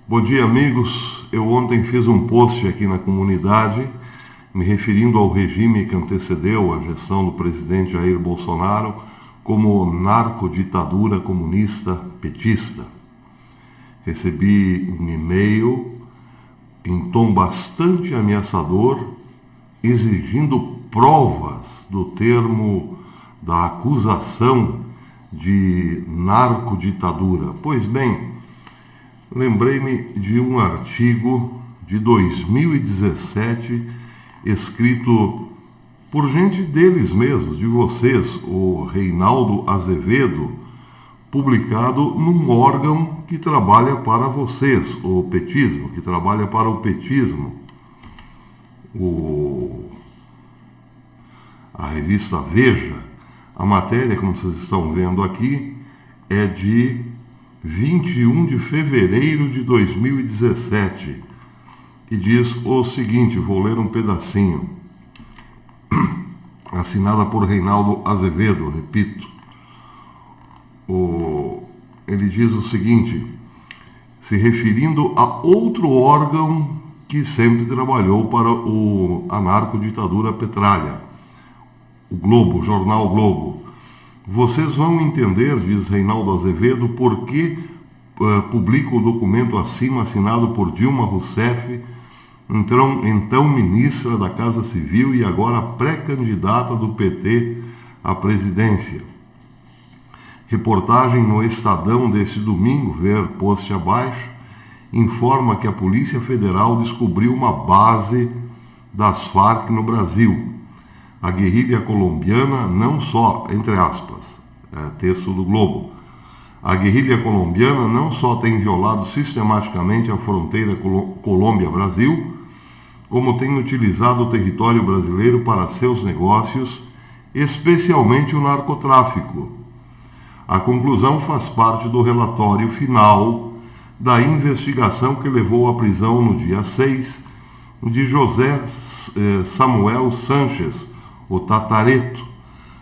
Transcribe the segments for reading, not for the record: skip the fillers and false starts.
Bom dia, amigos. Eu ontem fiz um post aqui na comunidade, me referindo ao regime que antecedeu a gestão do presidente Jair Bolsonaro como narcoditadura comunista petista. Recebi um e-mail em tom bastante ameaçador, exigindo provas do termo da acusação de narcoditadura. Pois bem, lembrei-me de um artigo de 2017, escrito por gente deles mesmos, de vocês, o Reinaldo Azevedo, publicado num órgão que trabalha para vocês, o petismo, que trabalha para o petismo. A revista Veja, a matéria, como vocês estão vendo aqui, é de 21 de fevereiro de 2017 e diz o seguinte, vou ler um pedacinho, assinada por Reinaldo Azevedo, repito. Ele diz o seguinte, se referindo a outro órgão que sempre trabalhou para a narcoditadura petralha, o Globo, o jornal Globo. Vocês vão entender, diz Reinaldo Azevedo, por que publica o documento acima assinado por Dilma Rousseff, então ministra da Casa Civil e agora pré-candidata do PT à presidência. Reportagem no Estadão deste domingo, ver post abaixo, informa que a Polícia Federal descobriu uma base das Farc no Brasil. A guerrilha colombiana não só, entre aspas, texto do Globo, a guerrilha colombiana não só tem violado sistematicamente a fronteira Colômbia-Brasil, como tem utilizado o território brasileiro para seus negócios, especialmente o narcotráfico. A conclusão faz parte do relatório final da investigação que levou à prisão no dia 6 de José Samuel Sanches, o Tatareto,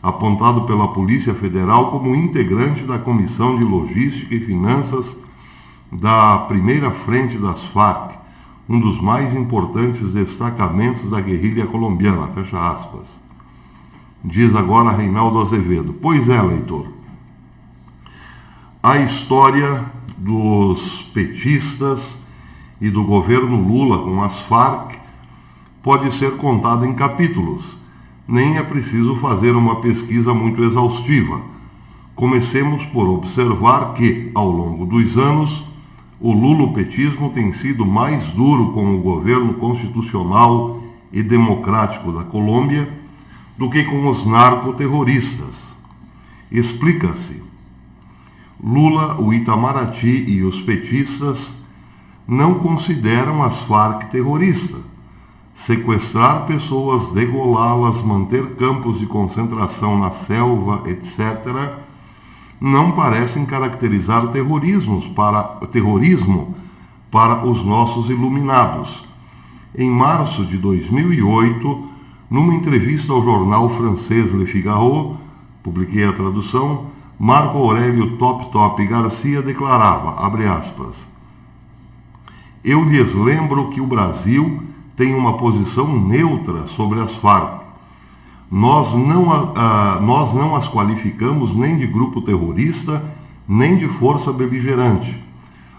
apontado pela Polícia Federal como integrante da Comissão de Logística e Finanças da primeira frente das Farc, um dos mais importantes destacamentos da guerrilha colombiana, fecha aspas. Diz agora Reinaldo Azevedo. Pois é, leitor. A história dos petistas e do governo Lula com as Farc pode ser contada em capítulos. Nem é preciso fazer uma pesquisa muito exaustiva. Comecemos por observar que, ao longo dos anos, o lulopetismo tem sido mais duro com o governo constitucional e democrático da Colômbia do que com os narcoterroristas. Explica-se. Lula, o Itamaraty e os petistas não consideram as Farc terroristas. Sequestrar pessoas, degolá-las, manter campos de concentração na selva, etc., não parecem caracterizar terrorismo para os nossos iluminados. Em março de 2008, numa entrevista ao jornal francês Le Figaro, publiquei a tradução, Marco Aurélio Top Garcia declarava, abre aspas, eu lhes lembro que o Brasil tem uma posição neutra sobre as Farc. Nós não as qualificamos nem de grupo terrorista, nem de força beligerante.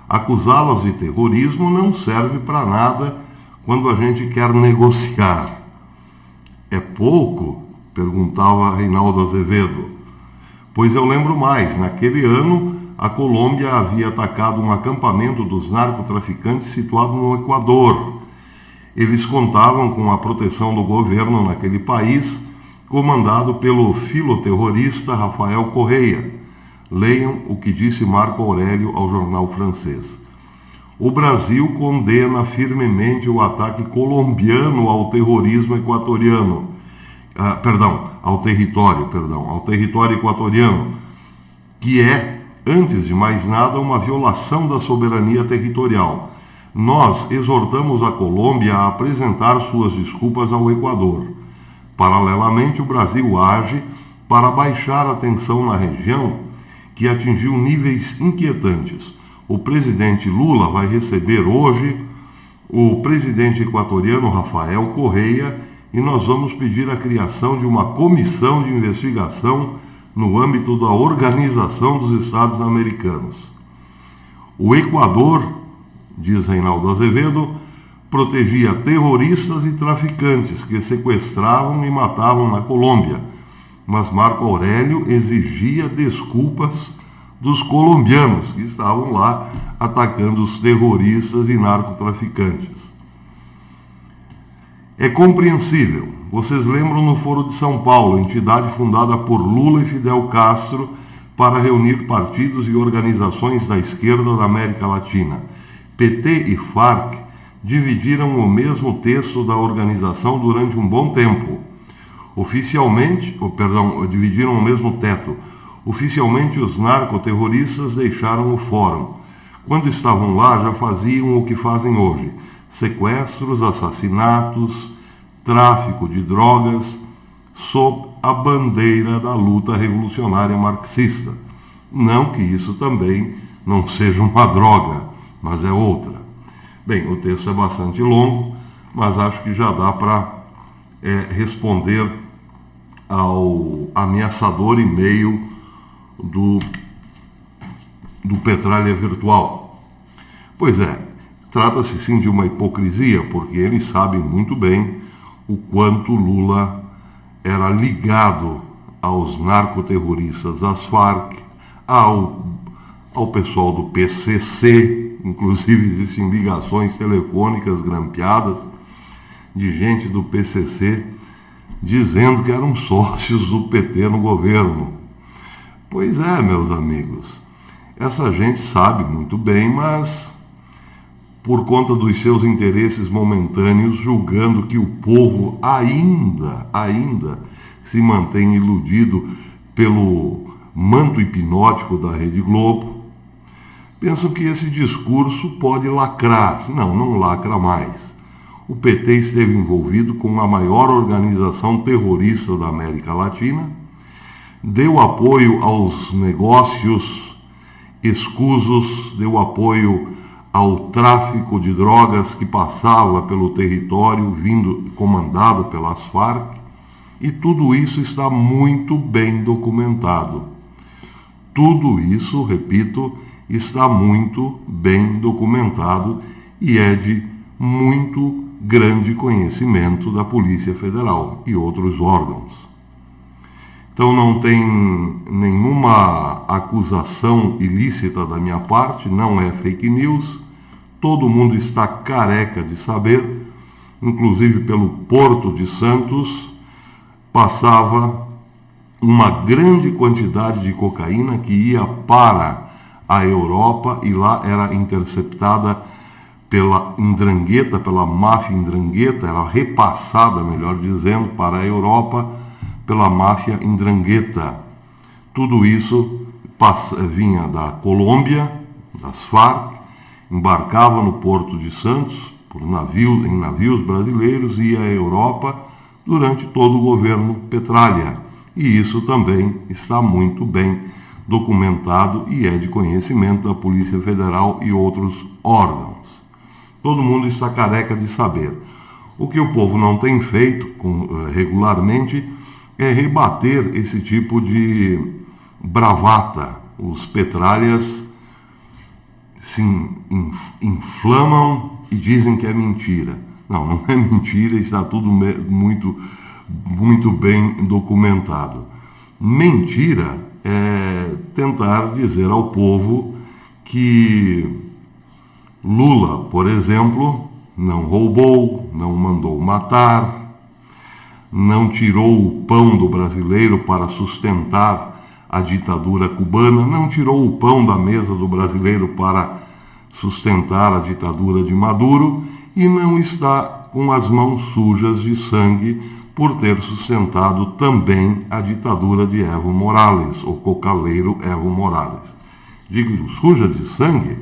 Acusá-las de terrorismo não serve para nada quando a gente quer negociar. É pouco? Perguntava Reinaldo Azevedo. Pois eu lembro mais, naquele ano a Colômbia havia atacado um acampamento dos narcotraficantes situado no Equador. Eles contavam com a proteção do governo naquele país, comandado pelo filoterrorista Rafael Correia. Leiam o que disse Marco Aurélio ao jornal francês. O Brasil condena firmemente o ataque colombiano ao terrorismo equatoriano. Ao território equatoriano, que é, antes de mais nada, uma violação da soberania territorial. Nós exortamos a Colômbia a apresentar suas desculpas ao Equador. Paralelamente, o Brasil age para baixar a tensão na região, que atingiu níveis inquietantes. O presidente Lula vai receber hoje o presidente equatoriano Rafael Correa e nós vamos pedir a criação de uma comissão de investigação no âmbito da Organização dos Estados Americanos. O Equador, diz Reinaldo Azevedo, protegia terroristas e traficantes que sequestravam e matavam na Colômbia, mas Marco Aurélio exigia desculpas dos colombianos que estavam lá atacando os terroristas e narcotraficantes. É compreensível. Vocês lembram no Foro de São Paulo, entidade fundada por Lula e Fidel Castro para reunir partidos e organizações da esquerda da América Latina. PT e FARC dividiram o mesmo texto da organização durante um bom tempo. Dividiram o mesmo teto. Oficialmente, os narcoterroristas deixaram o fórum. Quando estavam lá, já faziam o que fazem hoje: sequestros, assassinatos, tráfico de drogas, sob a bandeira da luta revolucionária marxista. Não que isso também não seja uma droga, mas é outra. Bem, o texto é bastante longo, mas acho que já dá para responder ao ameaçador e-mail do Petralha Virtual. Pois é, trata-se sim de uma hipocrisia, porque eles sabem muito bem o quanto Lula era ligado aos narcoterroristas, às Farc, ao pessoal do PCC, inclusive existem ligações telefônicas grampeadas de gente do PCC dizendo que eram sócios do PT no governo. Pois é, meus amigos, essa gente sabe muito bem, mas por conta dos seus interesses momentâneos, julgando que o povo ainda se mantém iludido pelo manto hipnótico da Rede Globo, pensam que esse discurso pode lacrar. Não lacra mais. O PT esteve envolvido com a maior organização terrorista da América Latina, deu apoio aos negócios escusos, deu apoio ao tráfico de drogas que passava pelo território, comandado pelas Farc, e tudo isso está muito bem documentado. Tudo isso, repito, está muito bem documentado e é de muito grande conhecimento da Polícia Federal e outros órgãos. Então não tem nenhuma acusação ilícita da minha parte, não é fake news, todo mundo está careca de saber, inclusive pelo Porto de Santos passava uma grande quantidade de cocaína que ia para a Europa e lá era interceptada pela Ndrangheta, pela máfia Ndrangheta, era repassada, melhor dizendo, para a Europa pela máfia Ndrangheta. Tudo isso vinha da Colômbia, das Farc, embarcava no Porto de Santos em navios brasileiros e ia à Europa durante todo o governo Petralha. E isso também está muito bem documentado e é de conhecimento da Polícia Federal e outros órgãos. Todo mundo está careca de saber. O que o povo não tem feito regularmente é rebater esse tipo de bravata. Os petralhas se inflamam e dizem que é mentira. Não é mentira, está tudo muito bem documentado. Mentira é tentar dizer ao povo que Lula, por exemplo, não roubou, não mandou matar, não tirou o pão do brasileiro para sustentar a ditadura cubana, não tirou o pão da mesa do brasileiro para sustentar a ditadura de Maduro e não está com as mãos sujas de sangue por ter sustentado também a ditadura de Evo Morales, o cocaleiro Evo Morales. Digo suja de sangue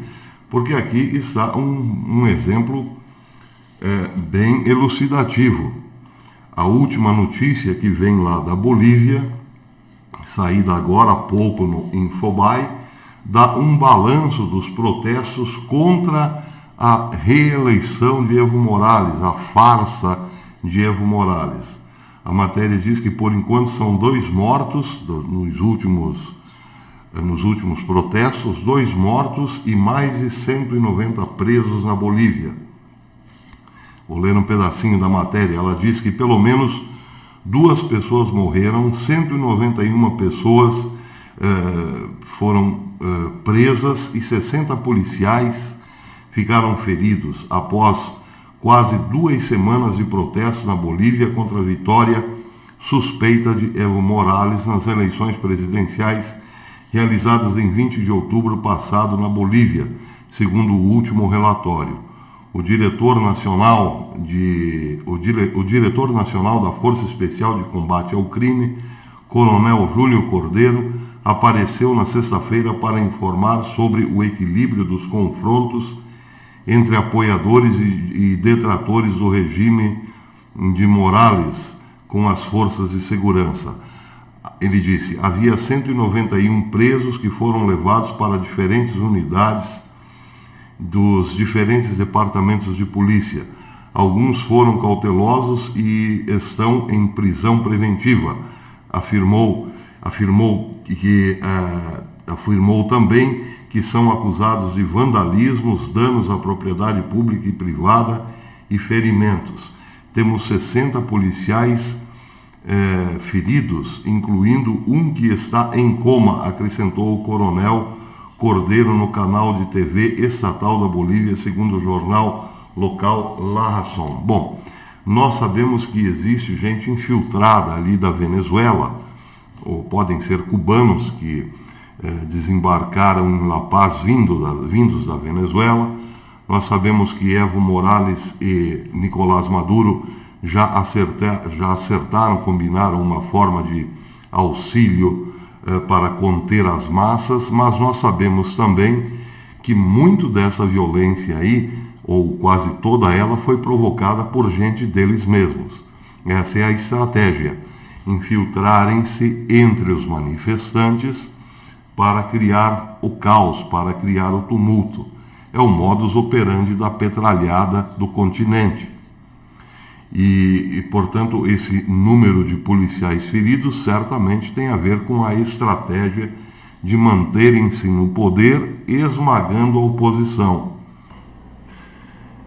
porque aqui está um exemplo bem elucidativo. A última notícia que vem lá da Bolívia, saída agora há pouco no Infobae, dá um balanço dos protestos contra a reeleição de Evo Morales, a farsa de Evo Morales. A matéria diz que, por enquanto, são 2 mortos nos últimos protestos, 2 mortos e mais de 190 presos na Bolívia. Vou ler um pedacinho da matéria. Ela diz que pelo menos 2 pessoas morreram, 191 pessoas foram presas e 60 policiais ficaram feridos após quase 2 semanas de protestos na Bolívia contra a vitória suspeita de Evo Morales nas eleições presidenciais realizadas em 20 de outubro passado na Bolívia, segundo o último relatório. O diretor nacional da Força Especial de Combate ao Crime, Coronel Júlio Cordeiro, apareceu na sexta-feira para informar sobre o equilíbrio dos confrontos entre apoiadores e detratores do regime de Morales com as forças de segurança. Ele disse: havia 191 presos que foram levados para diferentes unidades dos diferentes departamentos de polícia. Alguns foram cautelosos e estão em prisão preventiva. Afirmou também que são acusados de vandalismos, danos à propriedade pública e privada e ferimentos. Temos 60 policiais feridos, incluindo um que está em coma, acrescentou o coronel Cordeiro no canal de TV estatal da Bolívia, segundo o jornal local La Razón. Bom, nós sabemos que existe gente infiltrada ali da Venezuela, ou podem ser cubanos que desembarcaram em La Paz vindos da Venezuela. Nós sabemos que Evo Morales e Nicolás Maduro já acertaram, combinaram uma forma de auxílio para conter as massas, mas nós sabemos também que muito dessa violência aí, ou quase toda ela, foi provocada por gente deles mesmos. Essa é a estratégia: infiltrarem-se entre os manifestantes para criar o caos, para criar o tumulto. É o modus operandi da petralhada do continente. E, portanto, esse número de policiais feridos certamente tem a ver com a estratégia de manterem-se no poder, esmagando a oposição.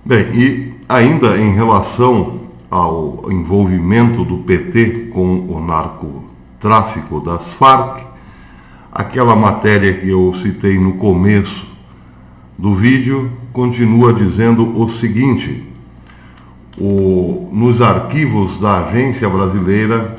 Bem, e ainda em relação ao envolvimento do PT com o narcotráfico das Farc, aquela matéria que eu citei no começo do vídeo continua dizendo o seguinte: nos arquivos da Agência Brasileira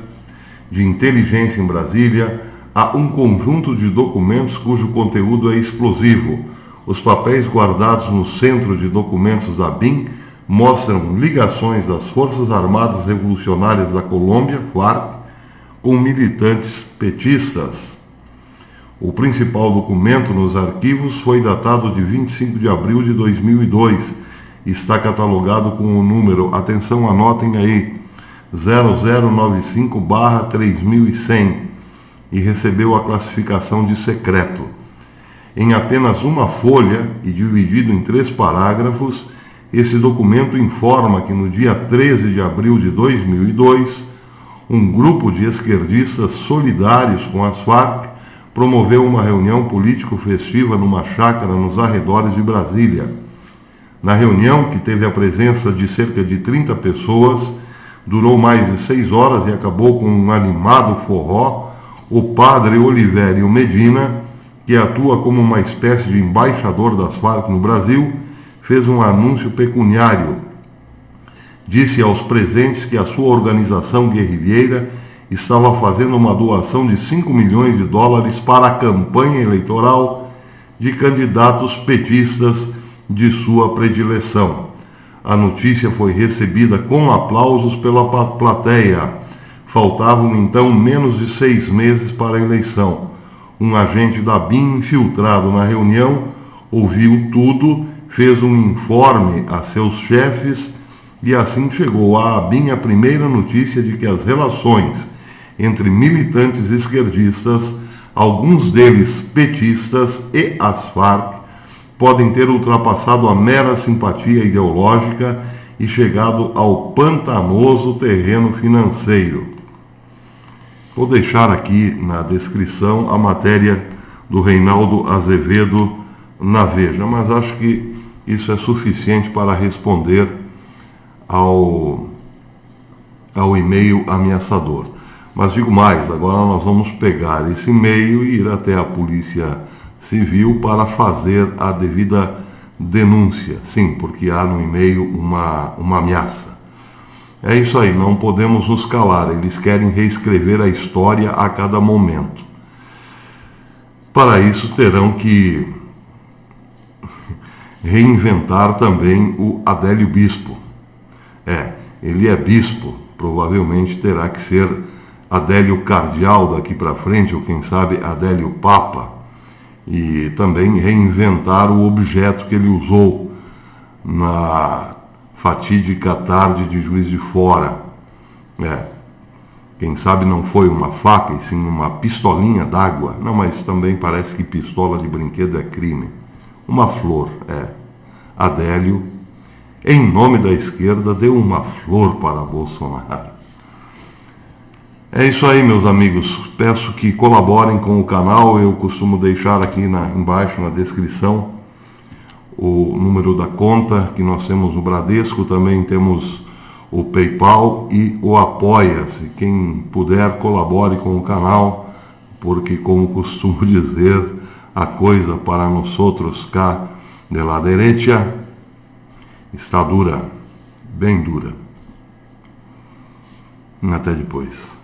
de Inteligência em Brasília, há um conjunto de documentos cujo conteúdo é explosivo. Os papéis guardados no Centro de Documentos da BIM mostram ligações das Forças Armadas Revolucionárias da Colômbia, FARC, com militantes petistas. O principal documento nos arquivos foi datado de 25 de abril de 2002. Está catalogado com o número, atenção, anotem aí, 0095/3100 e recebeu a classificação de secreto. Em apenas uma folha e dividido em 3 parágrafos, esse documento informa que no dia 13 de abril de 2002, um grupo de esquerdistas solidários com as Farc promoveu uma reunião político-festiva numa chácara nos arredores de Brasília. Na reunião, que teve a presença de cerca de 30 pessoas, durou mais de 6 horas e acabou com um animado forró, o padre Olivério Medina, que atua como uma espécie de embaixador das Farc no Brasil, fez um anúncio pecuniário. Disse aos presentes que a sua organização guerrilheira estava fazendo uma doação de $5 milhões para a campanha eleitoral de candidatos petistas de sua predileção. A notícia foi recebida com aplausos pela plateia. Faltavam então menos de 6 meses para a eleição. Um agente da BIM infiltrado na reunião ouviu tudo, fez um informe a seus chefes e assim chegou à BIM a primeira notícia de que as relações entre militantes esquerdistas alguns deles petistas e as Farc, podem ter ultrapassado a mera simpatia ideológica e chegado ao pantanoso terreno financeiro. Vou deixar aqui na descrição a matéria do Reinaldo Azevedo na Veja, mas acho que isso é suficiente para responder ao e-mail ameaçador. Mas digo mais, agora nós vamos pegar esse e-mail e ir até a Polícia Civil para fazer a devida denúncia. Sim, porque há no e-mail uma ameaça. É isso aí, não podemos nos calar, eles querem reescrever a história a cada momento. Para isso terão que reinventar também o Adélio Bispo. Ele é bispo, provavelmente terá que ser Adélio Cardeal daqui para frente, ou quem sabe Adélio Papa, e também reinventar o objeto que ele usou na fatídica tarde de Juiz de Fora. Quem sabe não foi uma faca, e sim uma pistolinha d'água. Não, mas também parece que pistola de brinquedo é crime. Uma flor, Adélio, em nome da esquerda, deu uma flor para Bolsonaro. É isso aí, meus amigos. Peço que colaborem com o canal. Eu costumo deixar aqui embaixo na descrição o número da conta que nós temos no Bradesco. Também temos o PayPal e o Apoia-se. Quem puder, colabore com o canal, porque, como costumo dizer, a coisa para nós outros cá de la derecha está dura, bem dura. Até depois.